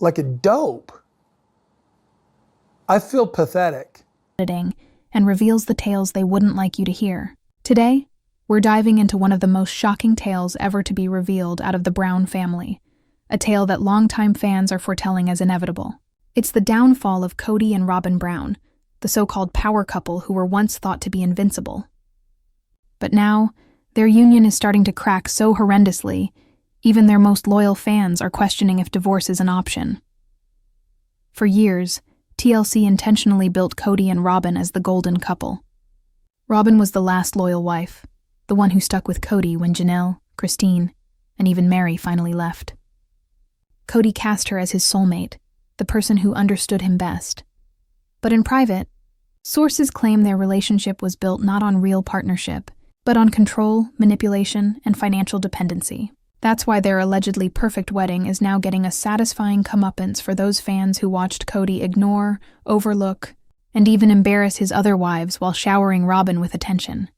like a dope. I feel pathetic. And reveals the tales they wouldn't like you to hear. Today, we're diving into one of the most shocking tales ever to be revealed out of the Brown family, a tale that longtime fans are foretelling as inevitable. It's the downfall of Kody and Robyn Brown, the so-called power couple who were once thought to be invincible. But now, their union is starting to crack so horrendously, even their most loyal fans are questioning if divorce is an option. For years, TLC intentionally built Kody and Robyn as the golden couple. Robyn was the last loyal wife, the one who stuck with Kody when Janelle, Christine, and even Mary finally left. Kody cast her as his soulmate, the person who understood him best. But in private, sources claim their relationship was built not on real partnership, but on control, manipulation, and financial dependency. That's why their allegedly perfect wedding is now getting a satisfying comeuppance for those fans who watched Kody ignore, overlook, and even embarrass his other wives while showering Robyn with attention.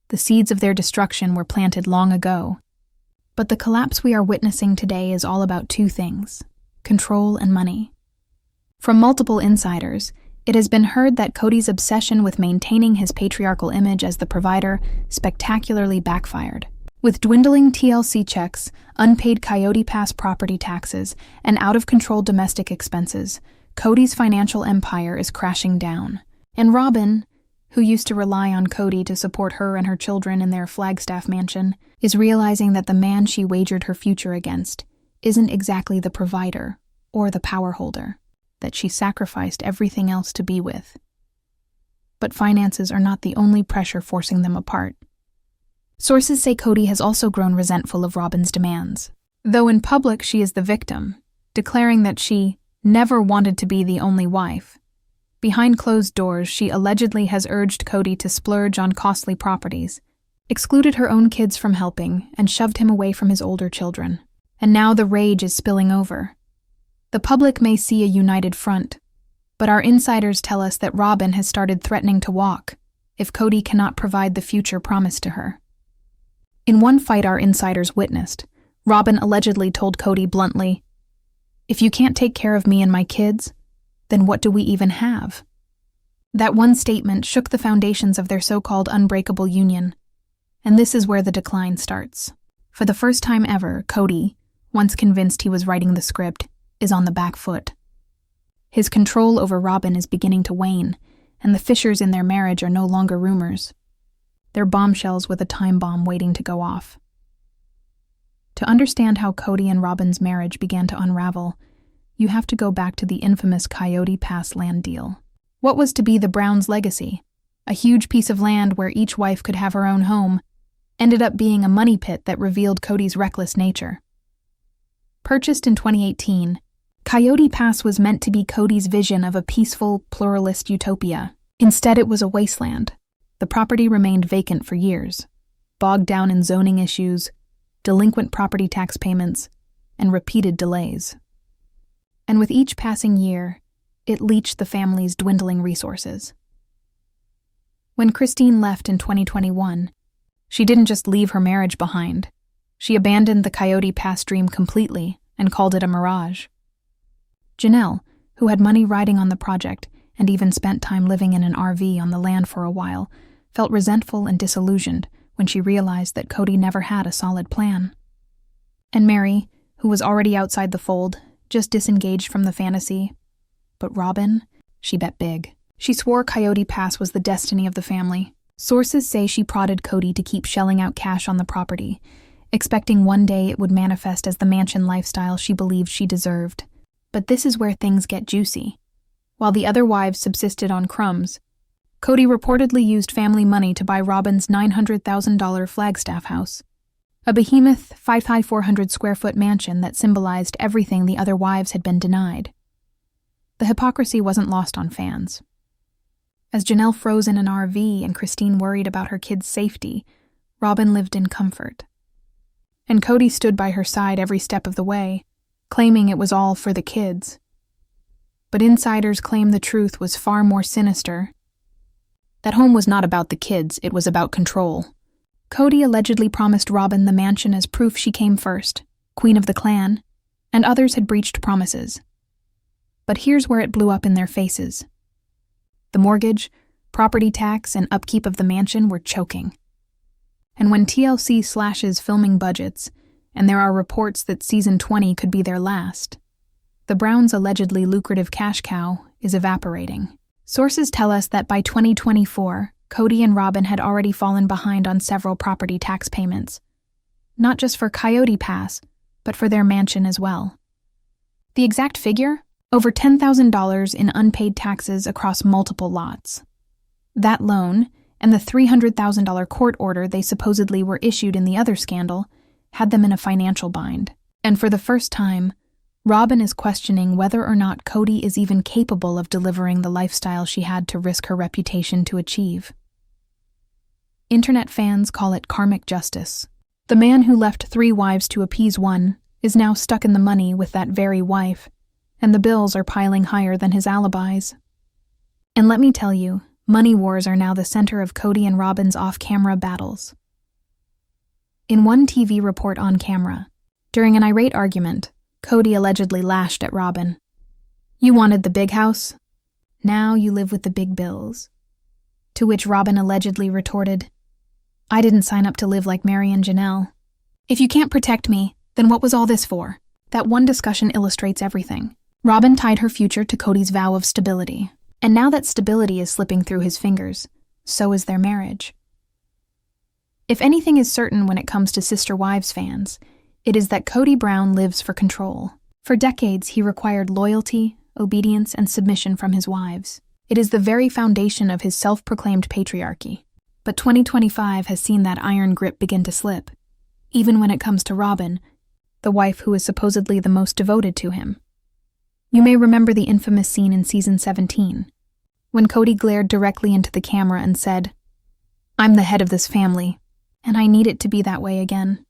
The seeds of their destruction were planted long ago. But the collapse we are witnessing today is all about two things: control and money. From multiple insiders, it has been heard that Kody's obsession with maintaining his patriarchal image as the provider spectacularly backfired. With dwindling TLC checks, unpaid Coyote Pass property taxes, and out-of-control domestic expenses, Kody's financial empire is crashing down. And Robyn, who used to rely on Kody to support her and her children in their Flagstaff mansion, is realizing that the man she wagered her future against isn't exactly the provider or the power holder that she sacrificed everything else to be with. But finances are not the only pressure forcing them apart. Sources say Kody has also grown resentful of Robyn's demands, though in public she is the victim, declaring that she never wanted to be the only wife. Behind closed doors, she allegedly has urged Kody to splurge on costly properties, excluded her own kids from helping, and shoved him away from his older children. And now the rage is spilling over. The public may see a united front, but our insiders tell us that Robyn has started threatening to walk if Kody cannot provide the future promised to her. In one fight our insiders witnessed, Robyn allegedly told Kody bluntly, "If you can't take care of me and my kids, then what do we even have?" That one statement shook the foundations of their so-called unbreakable union, and this is where the decline starts. For the first time ever, Kody, once convinced he was writing the script, is on the back foot. His control over Robyn is beginning to wane, and the fissures in their marriage are no longer rumors. They're bombshells with a time bomb waiting to go off. To understand how Kody and Robyn's marriage began to unravel, you have to go back to the infamous Coyote Pass land deal. What was to be the Browns' legacy, a huge piece of land where each wife could have her own home, ended up being a money pit that revealed Kody's reckless nature. Purchased in 2018, Coyote Pass was meant to be Kody's vision of a peaceful, pluralist utopia. Instead, it was a wasteland. The property remained vacant for years, bogged down in zoning issues, delinquent property tax payments, and repeated delays. And with each passing year, it leached the family's dwindling resources. When Christine left in 2021, she didn't just leave her marriage behind. She abandoned the Coyote Pass dream completely and called it a mirage. Janelle, who had money riding on the project and even spent time living in an RV on the land for a while, felt resentful and disillusioned when she realized that Kody never had a solid plan. And Mary, who was already outside the fold, just disengaged from the fantasy. But Robyn, she bet big. She swore Coyote Pass was the destiny of the family. Sources say she prodded Kody to keep shelling out cash on the property, expecting one day it would manifest as the mansion lifestyle she believed she deserved. But this is where things get juicy. While the other wives subsisted on crumbs, Kody reportedly used family money to buy Robyn's $900,000 Flagstaff house, a behemoth 5,400-square-foot mansion that symbolized everything the other wives had been denied. The hypocrisy wasn't lost on fans. As Janelle froze in an RV and Christine worried about her kids' safety, Robyn lived in comfort. And Kody stood by her side every step of the way, claiming it was all for the kids. But insiders claim the truth was far more sinister. That home was not about the kids, it was about control. Kody allegedly promised Robyn the mansion as proof she came first, queen of the clan, and others had breached promises, But here's where it blew up in their faces. The mortgage, property tax, and upkeep of the mansion were choking. And when TLC slashes filming budgets, and there are reports that season 20 could be their last, the Browns' allegedly lucrative cash cow is evaporating. Sources tell us that by 2024, Kody and Robyn had already fallen behind on several property tax payments, not just for Coyote Pass, but for their mansion as well. The exact figure? Over $10,000 in unpaid taxes across multiple lots. That loan, and the $300,000 court order they supposedly were issued in the other scandal, had them in a financial bind. And for the first time, Robyn is questioning whether or not Kody is even capable of delivering the lifestyle she had to risk her reputation to achieve. Internet fans call it karmic justice. The man who left 3 wives to appease one is now stuck in the money with that very wife, and the bills are piling higher than his alibis. And let me tell you, money wars are now the center of Kody and Robyn's off-camera battles. In one TV report on camera, during an irate argument, Kody allegedly lashed at Robyn. "You wanted the big house? Now you live with the big bills." To which Robyn allegedly retorted, "I didn't sign up to live like Mary and Janelle. If you can't protect me, then what was all this for?" That one discussion illustrates everything. Robyn tied her future to Kody's vow of stability, and now that stability is slipping through his fingers, so is their marriage. If anything is certain when it comes to Sister Wives fans, it is that Kody Brown lives for control. For decades, he required loyalty, obedience, and submission from his wives. It is the very foundation of his self-proclaimed patriarchy. But 2025 has seen that iron grip begin to slip, even when it comes to Robyn, the wife who is supposedly the most devoted to him. You may remember the infamous scene in season 17, when Kody glared directly into the camera and said, "I'm the head of this family, and I need it to be that way again."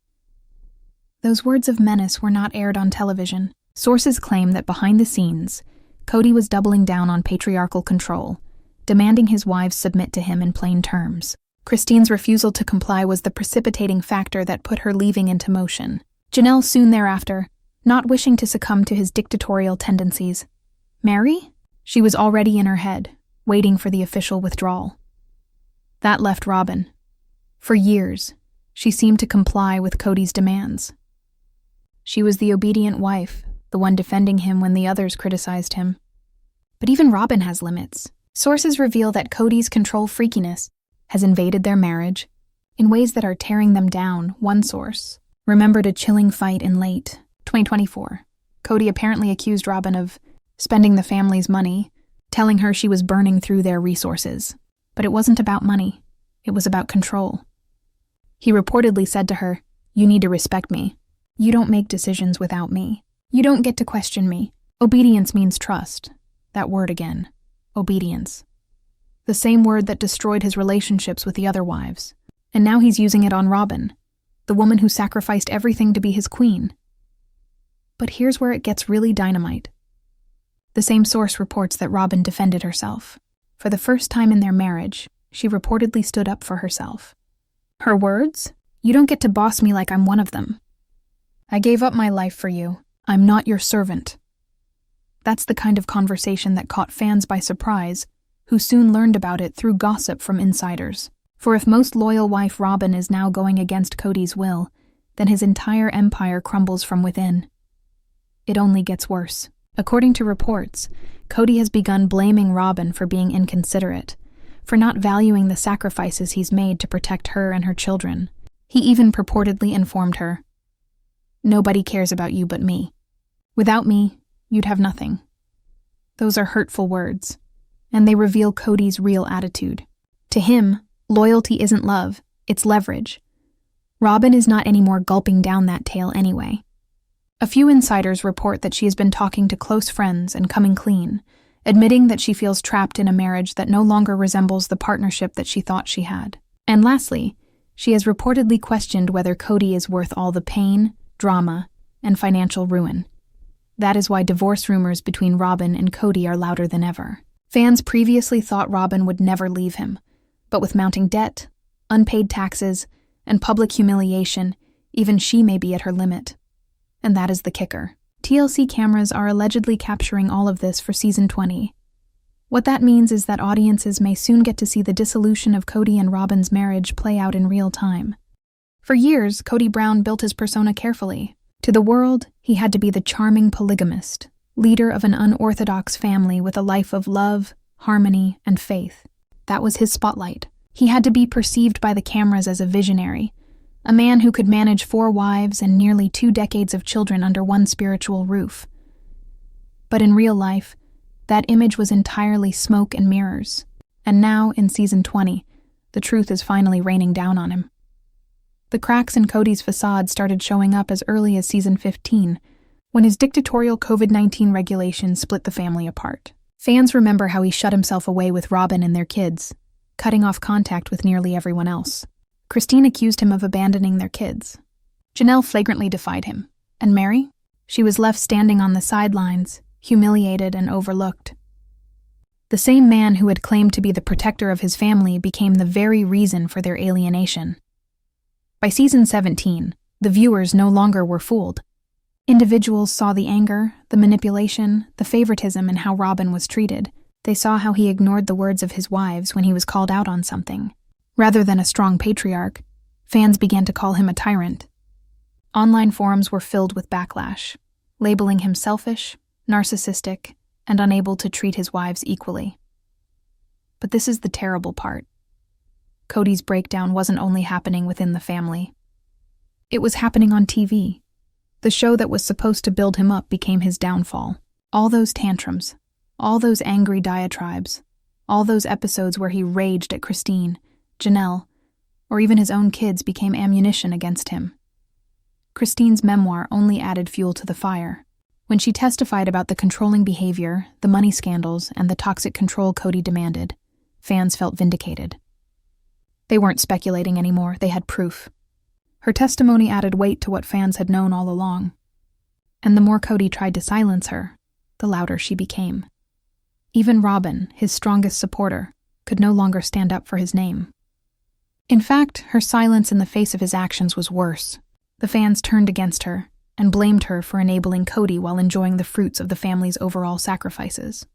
Those words of menace were not aired on television. Sources claim that behind the scenes, Kody was doubling down on patriarchal control, demanding his wives submit to him in plain terms. Christine's refusal to comply was the precipitating factor that put her leaving into motion. Janelle soon thereafter, not wishing to succumb to his dictatorial tendencies. Mary? She was already in her head, waiting for the official withdrawal. That left Robyn. For years, she seemed to comply with Kody's demands. She was the obedient wife, the one defending him when the others criticized him. But even Robyn has limits. Sources reveal that Kody's control freakiness has invaded their marriage in ways that are tearing them down. One source remembered a chilling fight in late 2024. Kody apparently accused Robyn of spending the family's money, telling her she was burning through their resources. But it wasn't about money. It was about control. He reportedly said to her, "You need to respect me. You don't make decisions without me. You don't get to question me." Obedience means trust. That word again. Obedience. The same word that destroyed his relationships with the other wives. And now he's using it on Robyn, the woman who sacrificed everything to be his queen. But here's where it gets really dynamite. The same source reports that Robyn defended herself. For the first time in their marriage, she reportedly stood up for herself. Her words? "You don't get to boss me like I'm one of them. I gave up my life for you. I'm not your servant." That's the kind of conversation that caught fans by surprise, who soon learned about it through gossip from insiders. For if most loyal wife Robyn is now going against Kody's will, then his entire empire crumbles from within. It only gets worse. According to reports, Kody has begun blaming Robyn for being inconsiderate, for not valuing the sacrifices he's made to protect her and her children. He even purportedly informed her, "Nobody cares about you but me. Without me, you'd have nothing." Those are hurtful words, and they reveal Kody's real attitude. To him, loyalty isn't love, it's leverage. Robyn is not anymore gulping down that tail anyway. A few insiders report that she has been talking to close friends and coming clean, admitting that she feels trapped in a marriage that no longer resembles the partnership that she thought she had. And lastly, she has reportedly questioned whether Kody is worth all the pain, drama, and financial ruin. That is why divorce rumors between Robyn and Kody are louder than ever. Fans previously thought Robyn would never leave him, but with mounting debt, unpaid taxes, and public humiliation, even she may be at her limit. And that is the kicker. TLC cameras are allegedly capturing all of this for season 20. What that means is that audiences may soon get to see the dissolution of Kody and Robyn's marriage play out in real time. For years, Kody Brown built his persona carefully. To the world, he had to be the charming polygamist, leader of an unorthodox family with a life of love, harmony, and faith. That was his spotlight. He had to be perceived by the cameras as a visionary, a man who could manage 4 wives and nearly 2 decades of children under one spiritual roof. But in real life, that image was entirely smoke and mirrors. And now, in season 20, the truth is finally raining down on him. The cracks in Kody's facade started showing up as early as season 15, when his dictatorial COVID-19 regulations split the family apart. Fans remember how he shut himself away with Robyn and their kids, cutting off contact with nearly everyone else. Christine accused him of abandoning their kids. Janelle flagrantly defied him. And Mary? She was left standing on the sidelines, humiliated and overlooked. The same man who had claimed to be the protector of his family became the very reason for their alienation. By season 17, the viewers no longer were fooled. Individuals saw the anger, the manipulation, the favoritism in how Robyn was treated. They saw how he ignored the words of his wives when he was called out on something. Rather than a strong patriarch, fans began to call him a tyrant. Online forums were filled with backlash, labeling him selfish, narcissistic, and unable to treat his wives equally. But this is the terrible part. Kody's breakdown wasn't only happening within the family. It was happening on TV. The show that was supposed to build him up became his downfall. All those tantrums, all those angry diatribes, all those episodes where he raged at Christine, Janelle, or even his own kids became ammunition against him. Christine's memoir only added fuel to the fire. When she testified about the controlling behavior, the money scandals, and the toxic control Kody demanded, fans felt vindicated. They weren't speculating anymore, they had proof. Her testimony added weight to what fans had known all along. And the more Kody tried to silence her, the louder she became. Even Robyn, his strongest supporter, could no longer stand up for his name. In fact, her silence in the face of his actions was worse. The fans turned against her and blamed her for enabling Kody while enjoying the fruits of the family's overall sacrifices.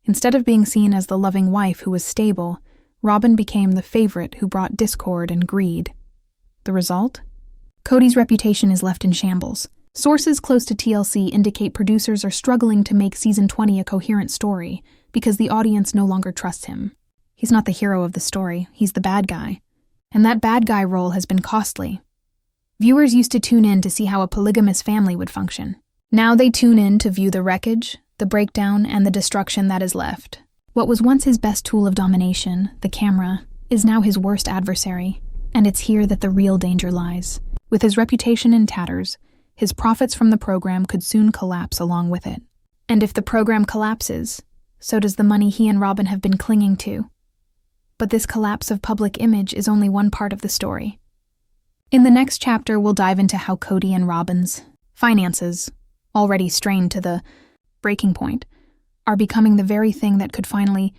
Instead of being seen as the loving wife who was stable, Robyn became the favorite who brought discord and greed. The result? Kody's reputation is left in shambles. Sources close to TLC indicate producers are struggling to make season 20 a coherent story because the audience no longer trusts him. He's not the hero of the story, he's the bad guy. And that bad guy role has been costly. Viewers used to tune in to see how a polygamous family would function. Now they tune in to view the wreckage, the breakdown, and the destruction that is left. What was once his best tool of domination, the camera, is now his worst adversary, and it's here that the real danger lies. With his reputation in tatters, his profits from the program could soon collapse along with it. And if the program collapses, so does the money he and Robyn have been clinging to. But this collapse of public image is only one part of the story. In the next chapter, we'll dive into how Kody and Robyn's finances, already strained to the breaking point, are becoming the very thing that could finally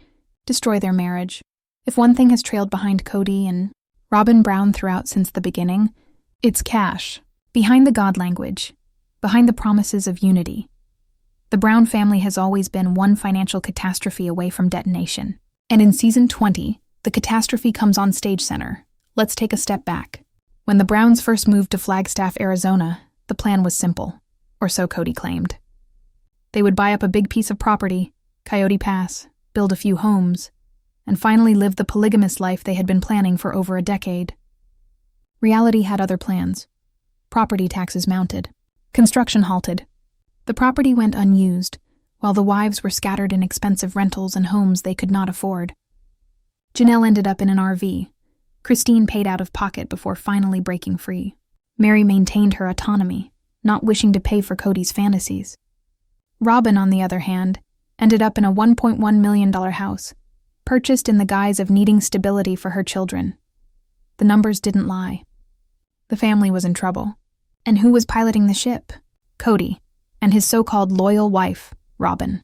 destroy their marriage. If one thing has trailed behind Kody and Robyn Brown throughout since the beginning, it's cash. Behind the God language, behind the promises of unity. The Brown family has always been one financial catastrophe away from detonation. And in season 20, the catastrophe comes on stage center. Let's take a step back. When the Browns first moved to Flagstaff, Arizona, the plan was simple, or so Kody claimed. They would buy up a big piece of property, Coyote Pass, build a few homes, and finally live the polygamous life they had been planning for over a decade. Reality had other plans. Property taxes mounted. Construction halted. The property went unused, while the wives were scattered in expensive rentals and homes they could not afford. Janelle ended up in an RV. Christine paid out of pocket before finally breaking free. Mary maintained her autonomy, not wishing to pay for Kody's fantasies. Robyn, on the other hand, ended up in a $1.1 million house, purchased in the guise of needing stability for her children. The numbers didn't lie. The family was in trouble. And who was piloting the ship? Kody, and his so-called loyal wife, Robyn.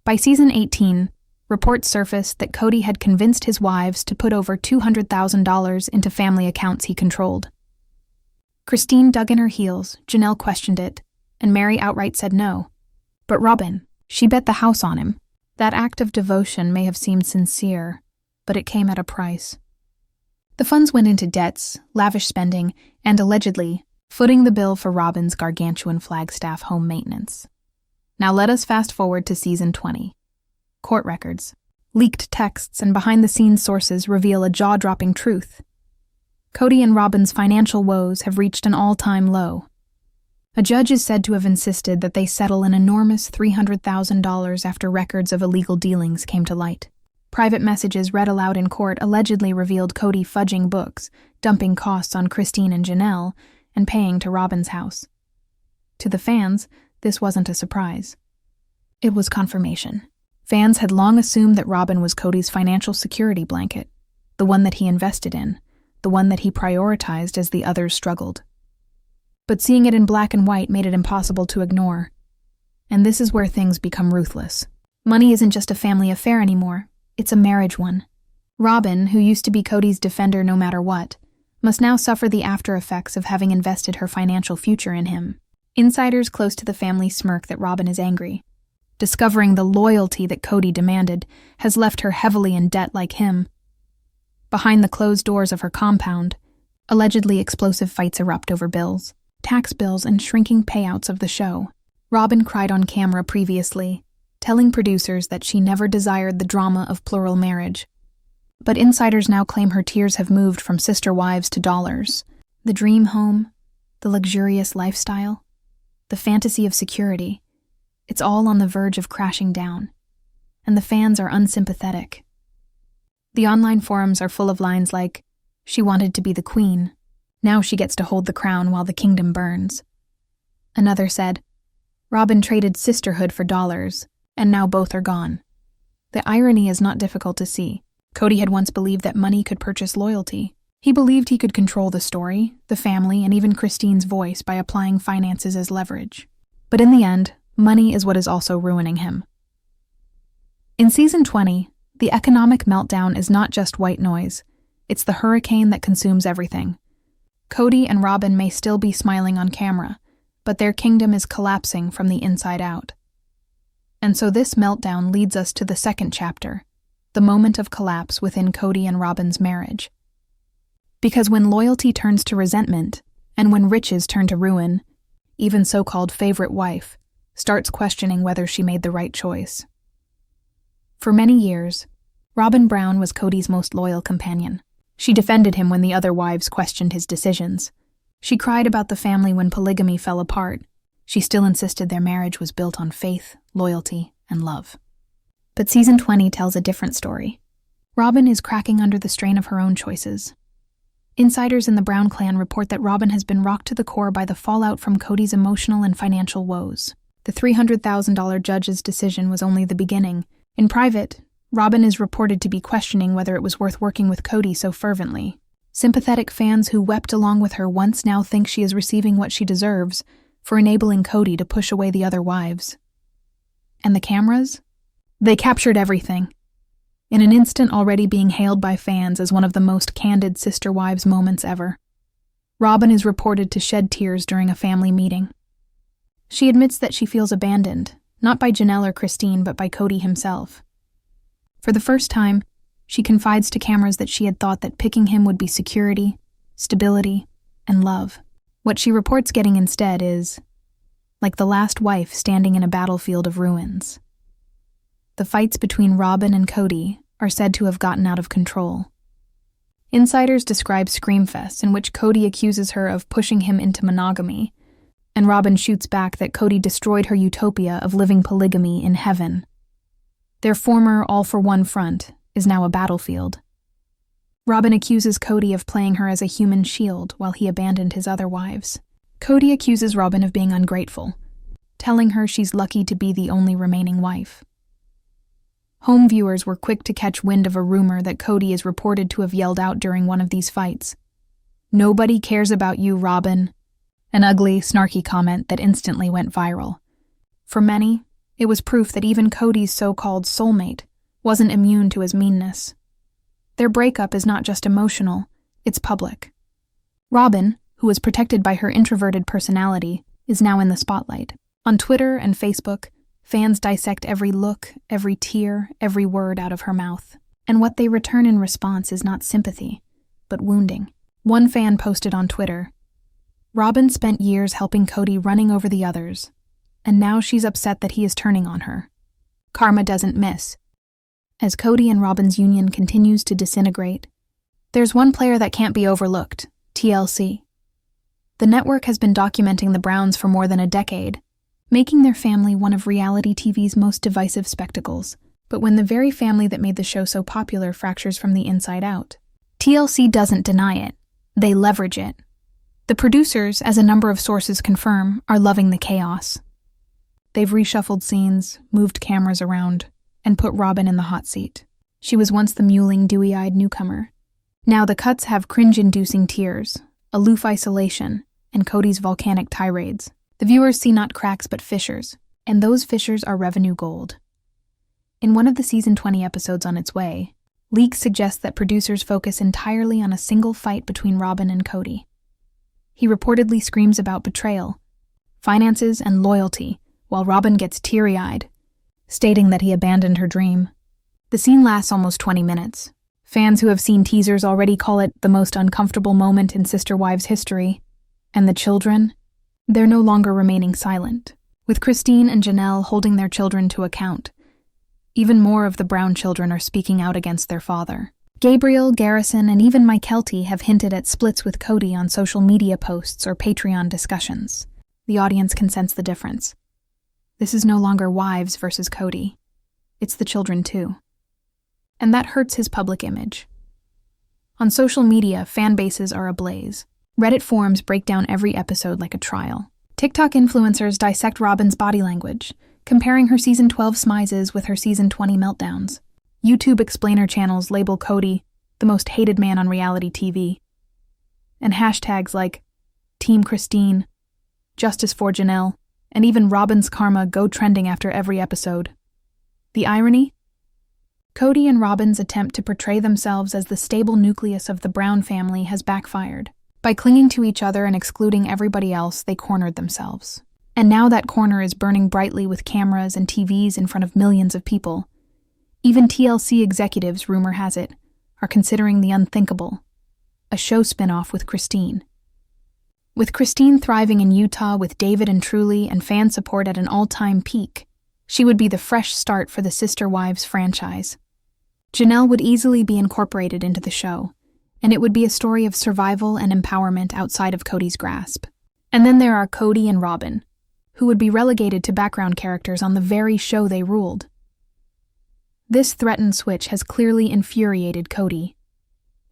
By season 18, reports surfaced that Kody had convinced his wives to put over $200,000 into family accounts he controlled. Christine dug in her heels, Janelle questioned it, and Mary outright said no. But Robyn, she bet the house on him. That act of devotion may have seemed sincere, but it came at a price. The funds went into debts, lavish spending, and allegedly, footing the bill for Robyn's gargantuan Flagstaff home maintenance. Now let us fast forward to season 20. Court records, leaked texts, and behind-the-scenes sources reveal a jaw-dropping truth. Kody and Robyn's financial woes have reached an all-time low. A judge is said to have insisted that they settle an enormous $300,000 after records of illegal dealings came to light. Private messages read aloud in court allegedly revealed Kody fudging books, dumping costs on Christine and Janelle, and paying to Robyn's house. To the fans, this wasn't a surprise. It was confirmation. Fans had long assumed that Robyn was Kody's financial security blanket, the one that he invested in, the one that he prioritized as the others struggled. But seeing it in black and white made it impossible to ignore. And this is where things become ruthless. Money isn't just a family affair anymore, it's a marriage one. Robyn, who used to be Kody's defender no matter what, must now suffer the after effects of having invested her financial future in him. Insiders close to the family smirk that Robyn is angry. Discovering the loyalty that Kody demanded has left her heavily in debt like him. Behind the closed doors of her compound, allegedly explosive fights erupt over bills, tax bills, and shrinking payouts of the show. Robyn cried on camera previously, telling producers that she never desired the drama of plural marriage. But insiders now claim her tears have moved from sister wives to dollars. The dream home, the luxurious lifestyle, the fantasy of security, it's all on the verge of crashing down. And the fans are unsympathetic. The online forums are full of lines like, "She wanted to be the queen. Now she gets to hold the crown while the kingdom burns." Another said, "Robyn traded sisterhood for dollars, and now both are gone." The irony is not difficult to see. Kody had once believed that money could purchase loyalty. He believed he could control the story, the family, and even Christine's voice by applying finances as leverage. But in the end, money is what is also ruining him. In season 20, the economic meltdown is not just white noise, it's the hurricane that consumes everything. Kody and Robyn may still be smiling on camera, but their kingdom is collapsing from the inside out. And so this meltdown leads us to the second chapter, the moment of collapse within Kody and Robyn's marriage. Because when loyalty turns to resentment, and when riches turn to ruin, even so-called favorite wife starts questioning whether she made the right choice. For many years, Robyn Brown was Kody's most loyal companion. She defended him when the other wives questioned his decisions. She cried about the family when polygamy fell apart. She still insisted their marriage was built on faith, loyalty, and love. But season 20 tells a different story. Robyn is cracking under the strain of her own choices. Insiders in the Brown clan report that Robyn has been rocked to the core by the fallout from Kody's emotional and financial woes. The $300,000 judge's decision was only the beginning. In private, Robyn is reported to be questioning whether it was worth working with Kody so fervently. Sympathetic fans who wept along with her once now think she is receiving what she deserves for enabling Kody to push away the other wives. And the cameras? They captured everything. In an instant already being hailed by fans as one of the most candid sister wives moments ever. Robyn is reported to shed tears during a family meeting. She admits that she feels abandoned, not by Janelle or Christine, but by Kody himself. For the first time, she confides to cameras that she had thought that picking him would be security, stability, and love. What she reports getting instead is, like the last wife standing in a battlefield of ruins. The fights between Robyn and Kody are said to have gotten out of control. Insiders describe screamfests in which Kody accuses her of pushing him into monogamy, and Robyn shoots back that Kody destroyed her utopia of living polygamy in heaven. Their former all-for-one front is now a battlefield. Robyn accuses Kody of playing her as a human shield while he abandoned his other wives. Kody accuses Robyn of being ungrateful, telling her she's lucky to be the only remaining wife. Home viewers were quick to catch wind of a rumor that Kody is reported to have yelled out during one of these fights. "Nobody cares about you, Robyn." An ugly, snarky comment that instantly went viral. For many, it was proof that even Kody's so-called soulmate wasn't immune to his meanness. Their breakup is not just emotional, it's public. Robyn, who was protected by her introverted personality, is now in the spotlight. On Twitter and Facebook, fans dissect every look, every tear, every word out of her mouth. And what they return in response is not sympathy, but wounding. One fan posted on Twitter, "Robyn spent years helping Kody, running over the others, and now she's upset that he is turning on her. Karma doesn't miss." As Kody and Robyn's union continues to disintegrate, there's one player that can't be overlooked: TLC. The network has been documenting the Browns for more than a decade, making their family one of reality TV's most divisive spectacles. But when the very family that made the show so popular fractures from the inside out, TLC doesn't deny it. They leverage it. The producers, as a number of sources confirm, are loving the chaos. They've reshuffled scenes, moved cameras around, and put Robyn in the hot seat. She was once the mewling, dewy-eyed newcomer. Now the cuts have cringe-inducing tears, aloof isolation, and Kody's volcanic tirades. The viewers see not cracks but fissures, and those fissures are revenue gold. In one of the season 20 episodes on its way, leaks suggest that producers focus entirely on a single fight between Robyn and Kody. He reportedly screams about betrayal, finances, and loyalty, while Robyn gets teary-eyed, stating that he abandoned her dream. The scene lasts almost 20 minutes. Fans who have seen teasers already call it the most uncomfortable moment in Sister Wives history. And the children? They're no longer remaining silent, with Christine and Janelle holding their children to account. Even more of the Brown children are speaking out against their father. Gabriel, Garrison, and even Mykelti have hinted at splits with Kody on social media posts or Patreon discussions. The audience can sense the difference. This is no longer wives versus Kody. It's the children too. And that hurts his public image. On social media, fan bases are ablaze. Reddit forums break down every episode like a trial. TikTok influencers dissect Robyn's body language, comparing her season 12 smizes with her season 20 meltdowns. YouTube explainer channels label Kody the most hated man on reality TV. And hashtags like Team Christine, Justice for Janelle, and even Robyn's karma go trending after every episode. The irony? Kody and Robyn's attempt to portray themselves as the stable nucleus of the Brown family has backfired. By clinging to each other and excluding everybody else, they cornered themselves. And now that corner is burning brightly with cameras and TVs in front of millions of people. Even TLC executives, rumor has it, are considering the unthinkable: a show spin-off with Christine. With Christine thriving in Utah with David and Truly and fan support at an all-time peak, she would be the fresh start for the Sister Wives franchise. Janelle would easily be incorporated into the show, and it would be a story of survival and empowerment outside of Kody's grasp. And then there are Kody and Robyn, who would be relegated to background characters on the very show they ruled. This threatened switch has clearly infuriated Kody.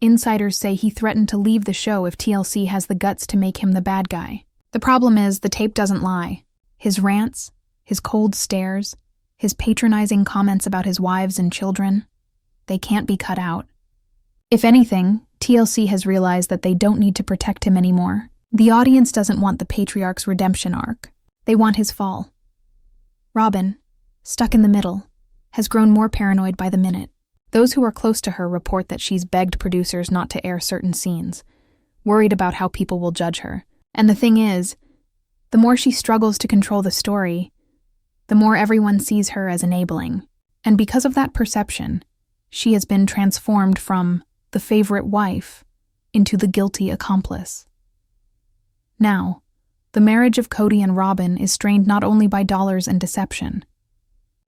Insiders say he threatened to leave the show if TLC has the guts to make him the bad guy. The problem is, the tape doesn't lie. His rants, his cold stares, his patronizing comments about his wives and children, they can't be cut out. If anything, TLC has realized that they don't need to protect him anymore. The audience doesn't want the patriarch's redemption arc. They want his fall. Robyn, stuck in the middle, has grown more paranoid by the minute. Those who are close to her report that she's begged producers not to air certain scenes, worried about how people will judge her. And the thing is, the more she struggles to control the story, the more everyone sees her as enabling. And because of that perception, she has been transformed from the favorite wife into the guilty accomplice. Now, the marriage of Kody and Robyn is strained not only by dollars and deception.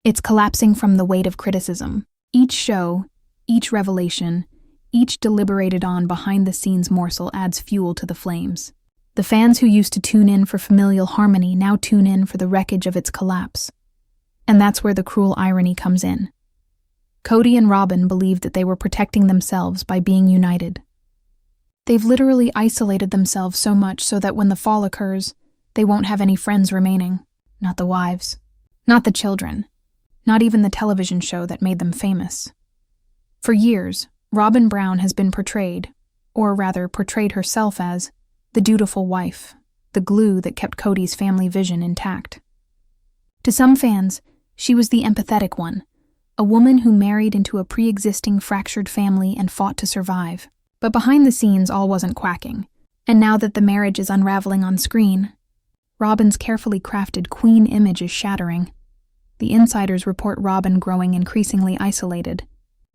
It's collapsing from the weight of criticism. Each show, each revelation, each deliberated on behind-the-scenes morsel adds fuel to the flames. The fans who used to tune in for familial harmony now tune in for the wreckage of its collapse. And that's where the cruel irony comes in. Kody and Robyn believed that they were protecting themselves by being united. They've literally isolated themselves so much so that when the fall occurs, they won't have any friends remaining. Not the wives. Not the children. Not even the television show that made them famous. For years, Robyn Brown has been portrayed, or rather portrayed herself as, the dutiful wife, the glue that kept Kody's family vision intact. To some fans, she was the empathetic one, a woman who married into a pre-existing fractured family and fought to survive. But behind the scenes, all wasn't quacking. And now that the marriage is unraveling on screen, Robyn's carefully crafted queen image is shattering. The insiders report Robyn growing increasingly isolated,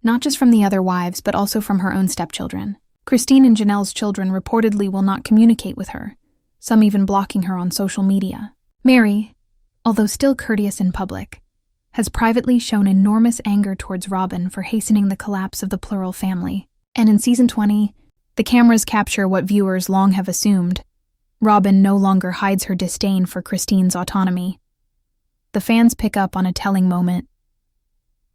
not just from the other wives, but also from her own stepchildren. Christine and Janelle's children reportedly will not communicate with her, some even blocking her on social media. Mary, although still courteous in public, has privately shown enormous anger towards Robyn for hastening the collapse of the plural family. And in season 20, the cameras capture what viewers long have assumed. Robyn no longer hides her disdain for Christine's autonomy. The fans pick up on a telling moment.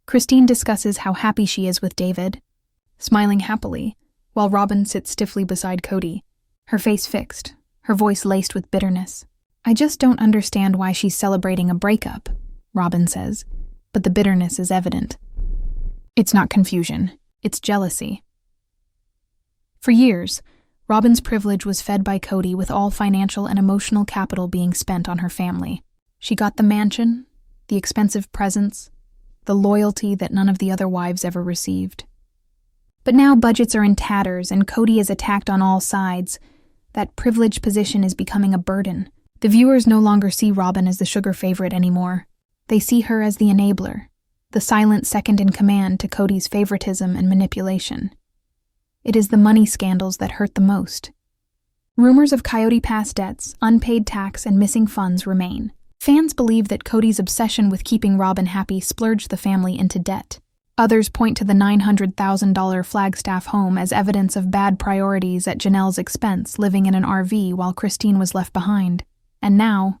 Christine discusses how happy she is with David, smiling happily, while Robyn sits stiffly beside Kody, her face fixed, her voice laced with bitterness. "I just don't understand why she's celebrating a breakup," Robyn says, but the bitterness is evident. It's not confusion, it's jealousy. For years, Robyn's privilege was fed by Kody, with all financial and emotional capital being spent on her family. She got the mansion, the expensive presents, the loyalty that none of the other wives ever received. But now budgets are in tatters and Kody is attacked on all sides. That privileged position is becoming a burden. The viewers no longer see Robyn as the sugar favorite anymore. They see her as the enabler, the silent second in command to Kody's favoritism and manipulation. It is the money scandals that hurt the most. Rumors of Coyote Pass debts, unpaid tax, and missing funds remain. Fans believe that Kody's obsession with keeping Robyn happy splurged the family into debt. Others point to the $900,000 Flagstaff home as evidence of bad priorities at Janelle's expense, living in an RV while Christine was left behind. And now,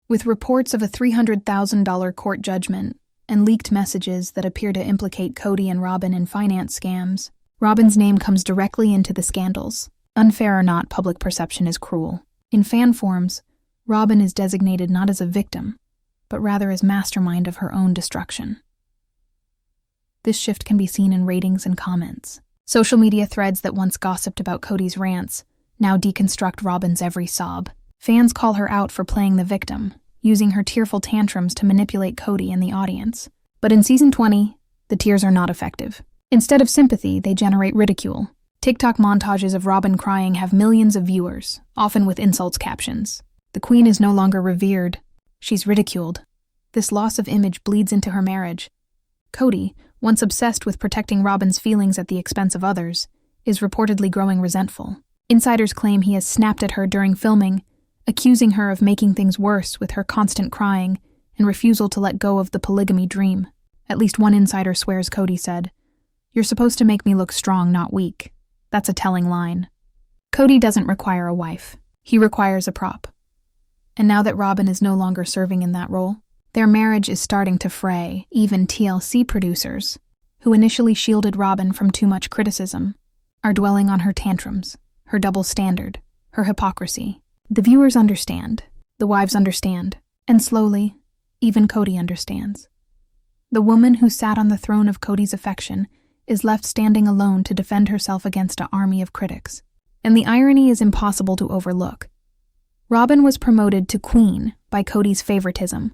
with reports of a $300,000 court judgment and leaked messages that appear to implicate Kody and Robyn in finance scams, Robyn's name comes directly into the scandals. Unfair or not, public perception is cruel. In fan forums, Robyn is designated not as a victim, but rather as mastermind of her own destruction. This shift can be seen in ratings and comments. Social media threads that once gossiped about Kody's rants now deconstruct Robyn's every sob. Fans call her out for playing the victim, using her tearful tantrums to manipulate Kody and the audience. But in season 20, the tears are not effective. Instead of sympathy, they generate ridicule. TikTok montages of Robyn crying have millions of viewers, often with insults captions. The queen is no longer revered. She's ridiculed. This loss of image bleeds into her marriage. Kody, once obsessed with protecting Robyn's feelings at the expense of others, is reportedly growing resentful. Insiders claim he has snapped at her during filming, accusing her of making things worse with her constant crying and refusal to let go of the polygamy dream. At least one insider swears Kody said, "You're supposed to make me look strong, not weak." That's a telling line. Kody doesn't require a wife. He requires a prop. And now that Robyn is no longer serving in that role, their marriage is starting to fray. Even TLC producers, who initially shielded Robyn from too much criticism, are dwelling on her tantrums, her double standard, her hypocrisy. The viewers understand, the wives understand, and slowly, even Kody understands. The woman who sat on the throne of Kody's affection is left standing alone to defend herself against an army of critics. And the irony is impossible to overlook. Robyn was promoted to queen by Kody's favoritism,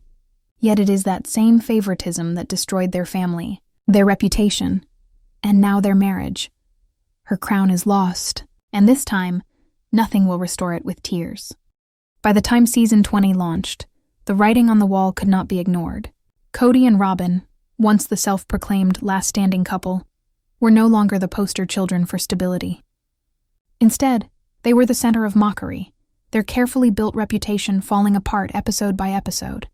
yet it is that same favoritism that destroyed their family, their reputation, and now their marriage. Her crown is lost, and this time, nothing will restore it with tears. By the time season 20 launched, the writing on the wall could not be ignored. Kody and Robyn, once the self-proclaimed last standing couple, were no longer the poster children for stability. Instead, they were the center of mockery, their carefully built reputation falling apart episode by episode.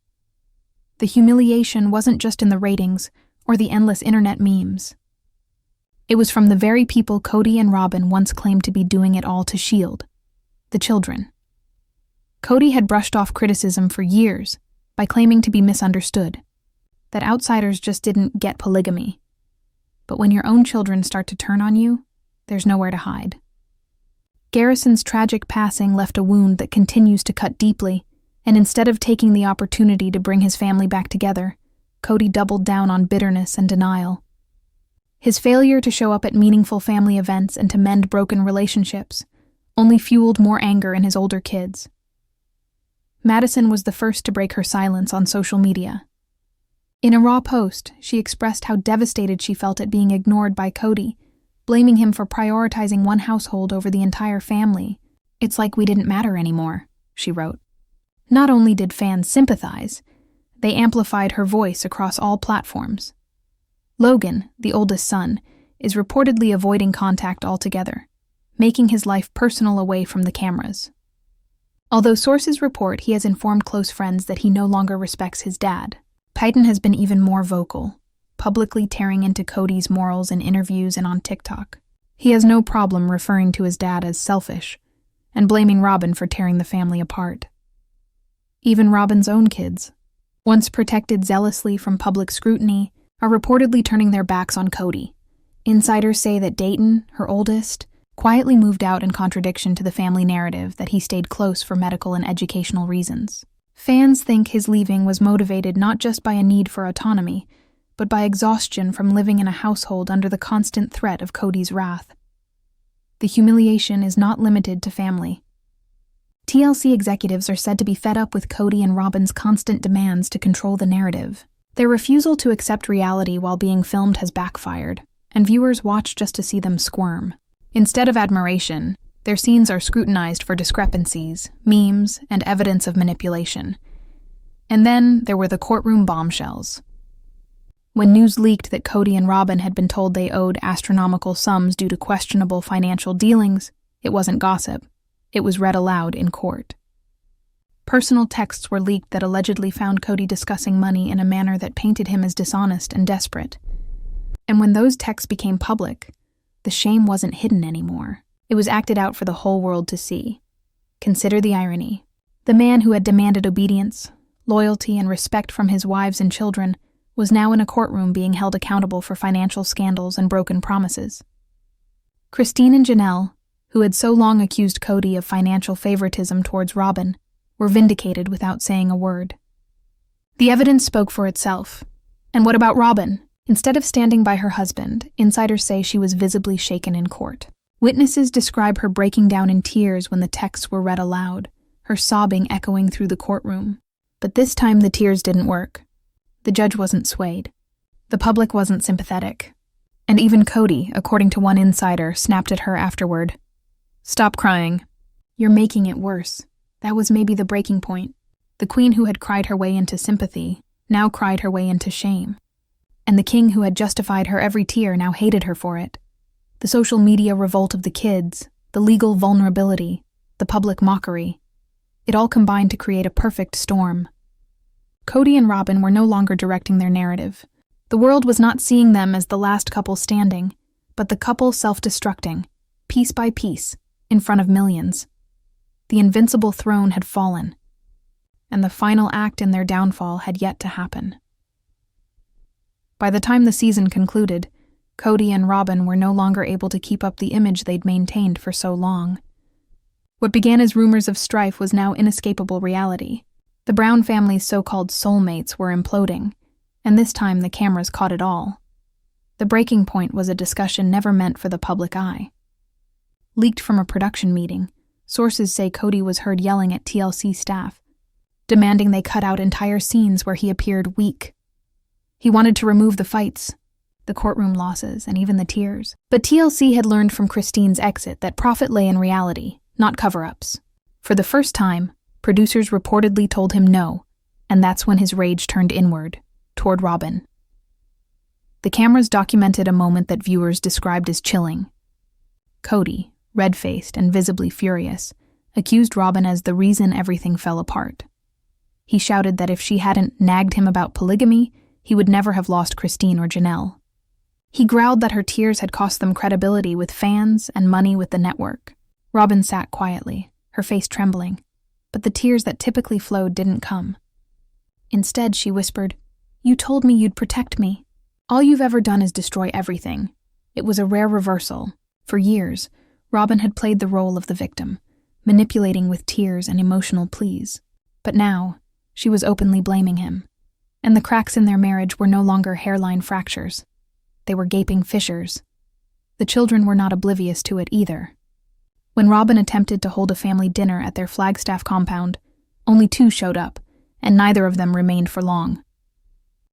The humiliation wasn't just in the ratings or the endless internet memes. It was from the very people Kody and Robyn once claimed to be doing it all to shield, the children. Kody had brushed off criticism for years by claiming to be misunderstood, that outsiders just didn't get polygamy. But when your own children start to turn on you, there's nowhere to hide. Garrison's tragic passing left a wound that continues to cut deeply, and instead of taking the opportunity to bring his family back together, Kody doubled down on bitterness and denial. His failure to show up at meaningful family events and to mend broken relationships only fueled more anger in his older kids. Madison was the first to break her silence on social media. In a raw post, she expressed how devastated she felt at being ignored by Kody, blaming him for prioritizing one household over the entire family. "It's like we didn't matter anymore," she wrote. Not only did fans sympathize, they amplified her voice across all platforms. Logan, the oldest son, is reportedly avoiding contact altogether, making his life personal away from the cameras. Although sources report he has informed close friends that he no longer respects his dad, Kody has been even more vocal, publicly tearing into Kody's morals in interviews and on TikTok. He has no problem referring to his dad as selfish and blaming Robyn for tearing the family apart. Even Robyn's own kids, once protected zealously from public scrutiny, are reportedly turning their backs on Kody. Insiders say that Dayton, her oldest, quietly moved out in contradiction to the family narrative that he stayed close for medical and educational reasons. Fans think his leaving was motivated not just by a need for autonomy, but by exhaustion from living in a household under the constant threat of Kody's wrath. The humiliation is not limited to family. TLC executives are said to be fed up with Kody and Robyn's constant demands to control the narrative. Their refusal to accept reality while being filmed has backfired, and viewers watch just to see them squirm. Instead of admiration, their scenes are scrutinized for discrepancies, memes, and evidence of manipulation. And then there were the courtroom bombshells. When news leaked that Kody and Robyn had been told they owed astronomical sums due to questionable financial dealings, it wasn't gossip. It was read aloud in court. Personal texts were leaked that allegedly found Kody discussing money in a manner that painted him as dishonest and desperate. And when those texts became public, the shame wasn't hidden anymore. It was acted out for the whole world to see. Consider the irony. The man who had demanded obedience, loyalty, and respect from his wives and children was now in a courtroom being held accountable for financial scandals and broken promises. Christine and Janelle, who had so long accused Kody of financial favoritism towards Robyn, were vindicated without saying a word. The evidence spoke for itself. And what about Robyn? Instead of standing by her husband, insiders say she was visibly shaken in court. Witnesses describe her breaking down in tears when the texts were read aloud, her sobbing echoing through the courtroom. But this time the tears didn't work. The judge wasn't swayed. The public wasn't sympathetic. And even Kody, according to one insider, snapped at her afterward. "Stop crying. You're making it worse." That was maybe the breaking point. The queen who had cried her way into sympathy now cried her way into shame. And the king who had justified her every tear now hated her for it. The social media revolt of the kids, the legal vulnerability, the public mockery. It all combined to create a perfect storm. Kody and Robyn were no longer directing their narrative. The world was not seeing them as the last couple standing, but the couple self-destructing, piece by piece, in front of millions. The invincible throne had fallen, and the final act in their downfall had yet to happen. By the time the season concluded, Kody and Robyn were no longer able to keep up the image they'd maintained for so long. What began as rumors of strife was now inescapable reality. The Brown family's so-called soulmates were imploding, and this time the cameras caught it all. The breaking point was a discussion never meant for the public eye. Leaked from a production meeting, sources say Kody was heard yelling at TLC staff, demanding they cut out entire scenes where he appeared weak. He wanted to remove the fights, the courtroom losses, and even the tears. But TLC had learned from Christine's exit that profit lay in reality, not cover-ups. For the first time, producers reportedly told him no, and that's when his rage turned inward, toward Robyn. The cameras documented a moment that viewers described as chilling. Kody, red-faced and visibly furious, accused Robyn as the reason everything fell apart. He shouted that if she hadn't nagged him about polygamy, he would never have lost Christine or Janelle. He growled that her tears had cost them credibility with fans and money with the network. Robyn sat quietly, her face trembling, but the tears that typically flowed didn't come. Instead, she whispered, "You told me you'd protect me. All you've ever done is destroy everything." It was a rare reversal. For years, Robyn had played the role of the victim, manipulating with tears and emotional pleas. But now, she was openly blaming him. And the cracks in their marriage were no longer hairline fractures. They were gaping fissures. The children were not oblivious to it either. When Robyn attempted to hold a family dinner at their Flagstaff compound, only 2 showed up, and neither of them remained for long.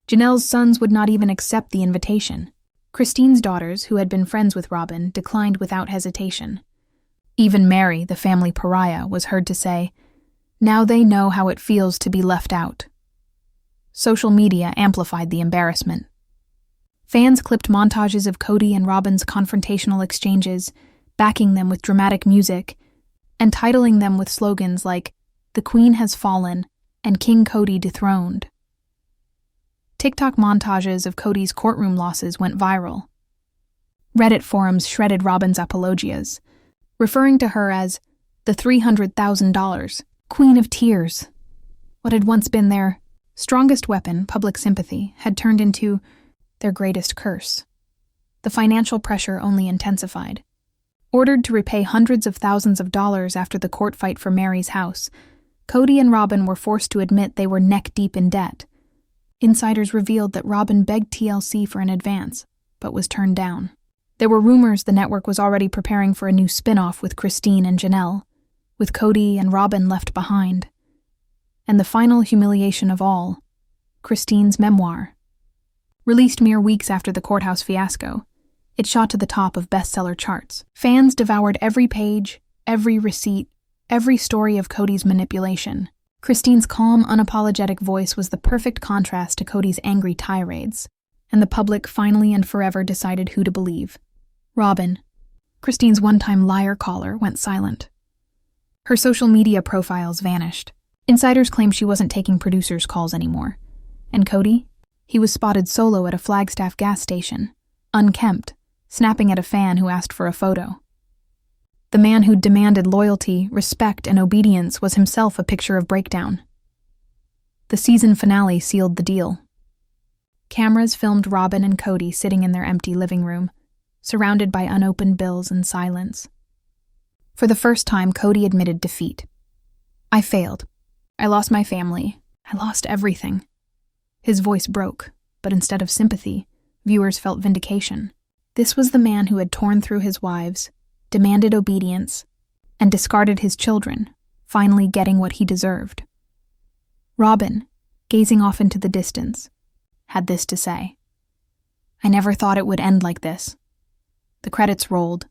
Janelle's sons would not even accept the invitation. Christine's daughters, who had been friends with Robyn, declined without hesitation. Even Mary, the family pariah, was heard to say, "Now they know how it feels to be left out." Social media amplified the embarrassment. Fans clipped montages of Kody and Robyn's confrontational exchanges, backing them with dramatic music, and titling them with slogans like, "The Queen has fallen," and "King Kody dethroned." TikTok montages of Kody's courtroom losses went viral. Reddit forums shredded Robyn's apologias, referring to her as the $300,000 Queen of Tears. What had once been their strongest weapon, public sympathy, had turned into their greatest curse. The financial pressure only intensified. Ordered to repay hundreds of thousands of dollars after the court fight for Mary's house, Kody and Robyn were forced to admit they were neck-deep in debt. Insiders revealed that Robyn begged TLC for an advance, but was turned down. There were rumors the network was already preparing for a new spin-off with Christine and Janelle, with Kody and Robyn left behind. And the final humiliation of all, Christine's memoir. Released mere weeks after the courthouse fiasco, it shot to the top of bestseller charts. Fans devoured every page, every receipt, every story of Kody's manipulation. Christine's calm, unapologetic voice was the perfect contrast to Kody's angry tirades, and the public finally and forever decided who to believe. Robyn, Christine's one-time liar caller, went silent. Her social media profiles vanished. Insiders claimed she wasn't taking producers' calls anymore. And Kody? He was spotted solo at a Flagstaff gas station, unkempt, snapping at a fan who asked for a photo. The man who demanded loyalty, respect, and obedience was himself a picture of breakdown. The season finale sealed the deal. Cameras filmed Robyn and Kody sitting in their empty living room, surrounded by unopened bills and silence. For the first time, Kody admitted defeat. "I failed. I lost my family. I lost everything." His voice broke, but instead of sympathy, viewers felt vindication. This was the man who had torn through his wives, demanded obedience, and discarded his children, finally getting what he deserved. Robyn, gazing off into the distance, had this to say: "I never thought it would end like this." The credits rolled,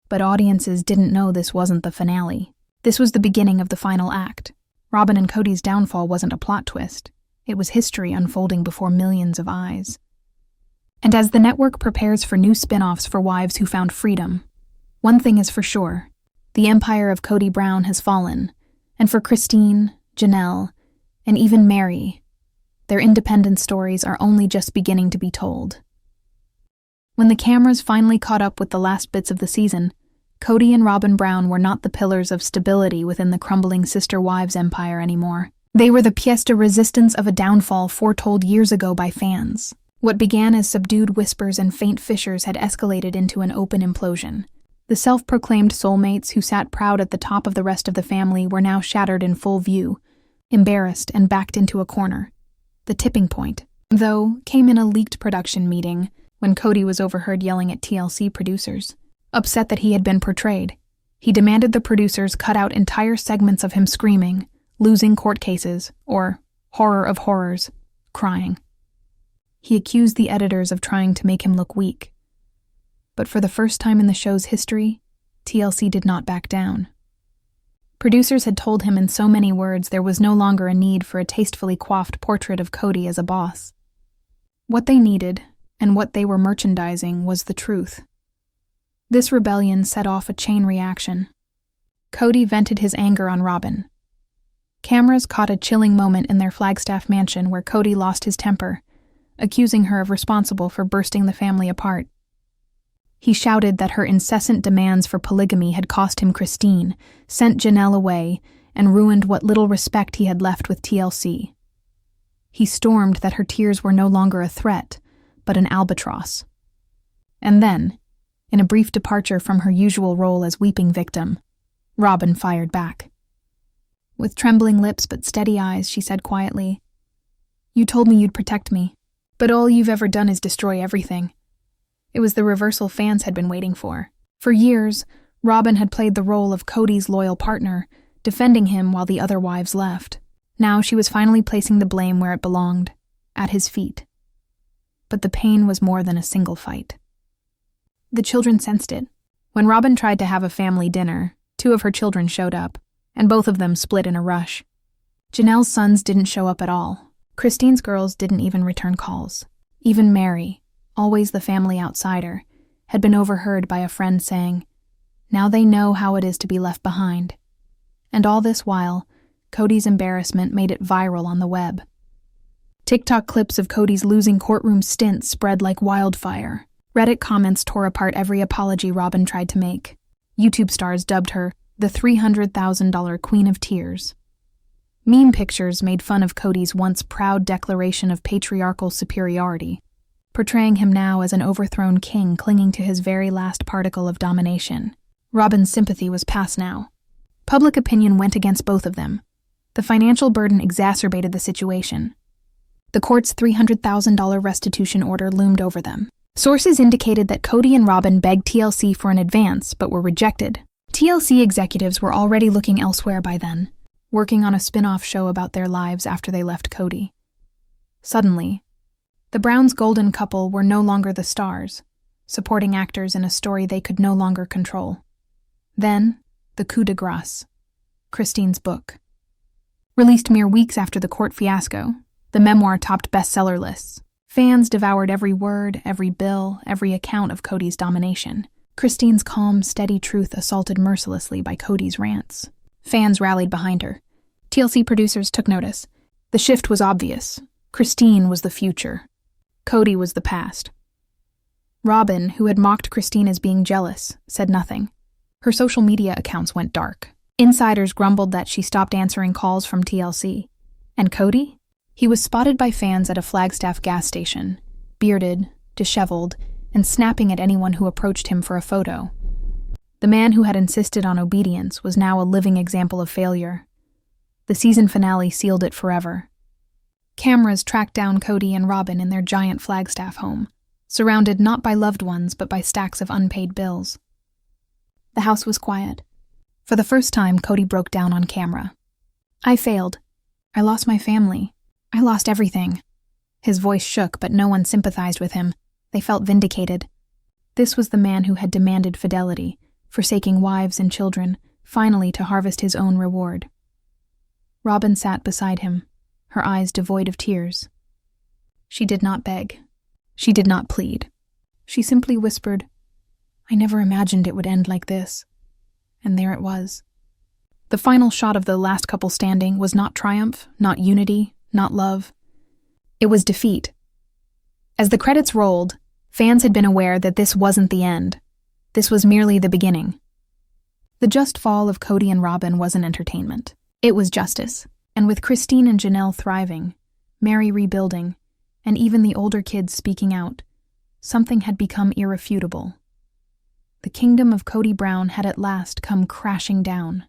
but audiences didn't know this wasn't the finale. This was the beginning of the final act. Robyn and Kody's downfall wasn't a plot twist. It was history unfolding before millions of eyes. And as the network prepares for new spin-offs for wives who found freedom, one thing is for sure: the empire of Kody Brown has fallen, and for Christine, Janelle, and even Mary, their independent stories are only just beginning to be told. When the cameras finally caught up with the last bits of the season, Kody and Robyn Brown were not the pillars of stability within the crumbling sister wives empire anymore. They were the pièce de résistance of a downfall foretold years ago by fans. What began as subdued whispers and faint fissures had escalated into an open implosion. The self-proclaimed soulmates who sat proud at the top of the rest of the family were now shattered in full view, embarrassed and backed into a corner. The tipping point, though, came in a leaked production meeting when Kody was overheard yelling at TLC producers. Upset that he had been portrayed, he demanded the producers cut out entire segments of him screaming, losing court cases, or, horror of horrors, crying. He accused the editors of trying to make him look weak. But for the first time in the show's history, TLC did not back down. Producers had told him in so many words there was no longer a need for a tastefully coiffed portrait of Kody as a boss. What they needed, and what they were merchandising, was the truth. This rebellion set off a chain reaction. Kody vented his anger on Robyn. Cameras caught a chilling moment in their Flagstaff mansion where Kody lost his temper, accusing her of responsible for bursting the family apart. He shouted that her incessant demands for polygamy had cost him Christine, sent Janelle away, and ruined what little respect he had left with TLC. He stormed that her tears were no longer a threat, but an albatross. And then, in a brief departure from her usual role as weeping victim, Robyn fired back. With trembling lips but steady eyes, she said quietly, "You told me you'd protect me, but all you've ever done is destroy everything." It was the reversal fans had been waiting for. For years, Robyn had played the role of Kody's loyal partner, defending him while the other wives left. Now she was finally placing the blame where it belonged, at his feet. But the pain was more than a single fight. The children sensed it. When Robyn tried to have a family dinner, Two of her children showed up, and both of them split in a rush. Janelle's sons didn't show up at all. Christine's girls didn't even return calls. Even Mary, always the family outsider, had been overheard by a friend saying, "Now they know how it is to be left behind." And all this while, Kody's embarrassment made it viral on the web. TikTok clips of Kody's losing courtroom stint spread like wildfire. Reddit comments tore apart every apology Robyn tried to make. YouTube stars dubbed her the $300,000 Queen of Tears. Meme pictures made fun of Kody's once proud declaration of patriarchal superiority, portraying him now as an overthrown king clinging to his very last particle of domination. Robyn's sympathy was past now. Public opinion went against both of them. The financial burden exacerbated the situation. The court's $300,000 restitution order loomed over them. Sources indicated that Kody and Robyn begged TLC for an advance, but were rejected. TLC executives were already looking elsewhere by then, working on a spin-off show about their lives after they left Kody. Suddenly, the Browns' golden couple were no longer the stars, supporting actors in a story they could no longer control. Then, the coup de grace, Christine's book. Released mere weeks after the court fiasco, the memoir topped bestseller lists. Fans devoured every word, every bill, every account of Kody's domination. Christine's calm, steady truth assaulted mercilessly by Kody's rants. Fans rallied behind her. TLC producers took notice. The shift was obvious. Christine was the future. Kody was the past. Robyn, who had mocked Christine as being jealous, said nothing. Her social media accounts went dark. Insiders grumbled that she stopped answering calls from TLC. And Kody? He was spotted by fans at a Flagstaff gas station, bearded, disheveled, and snapping at anyone who approached him for a photo. The man who had insisted on obedience was now a living example of failure. The season finale sealed it forever. Cameras tracked down Kody and Robyn in their giant Flagstaff home, surrounded not by loved ones but by stacks of unpaid bills. The house was quiet. For the first time, Kody broke down on camera. "I failed. I lost my family. I lost everything." His voice shook, but no one sympathized with him. They felt vindicated. This was the man who had demanded fidelity, forsaking wives and children, finally to harvest his own reward. Robyn sat beside him, her eyes devoid of tears. She did not beg. She did not plead. She simply whispered, "I never imagined it would end like this." And there it was. The final shot of the last couple standing was not triumph, not unity, not love. It was defeat. As the credits rolled, fans had been aware that this wasn't the end. This was merely the beginning. The just fall of Kody and Robyn wasn't entertainment. It was justice. And with Christine and Janelle thriving, Mary rebuilding, and even the older kids speaking out, something had become irrefutable. The kingdom of Kody Brown had at last come crashing down.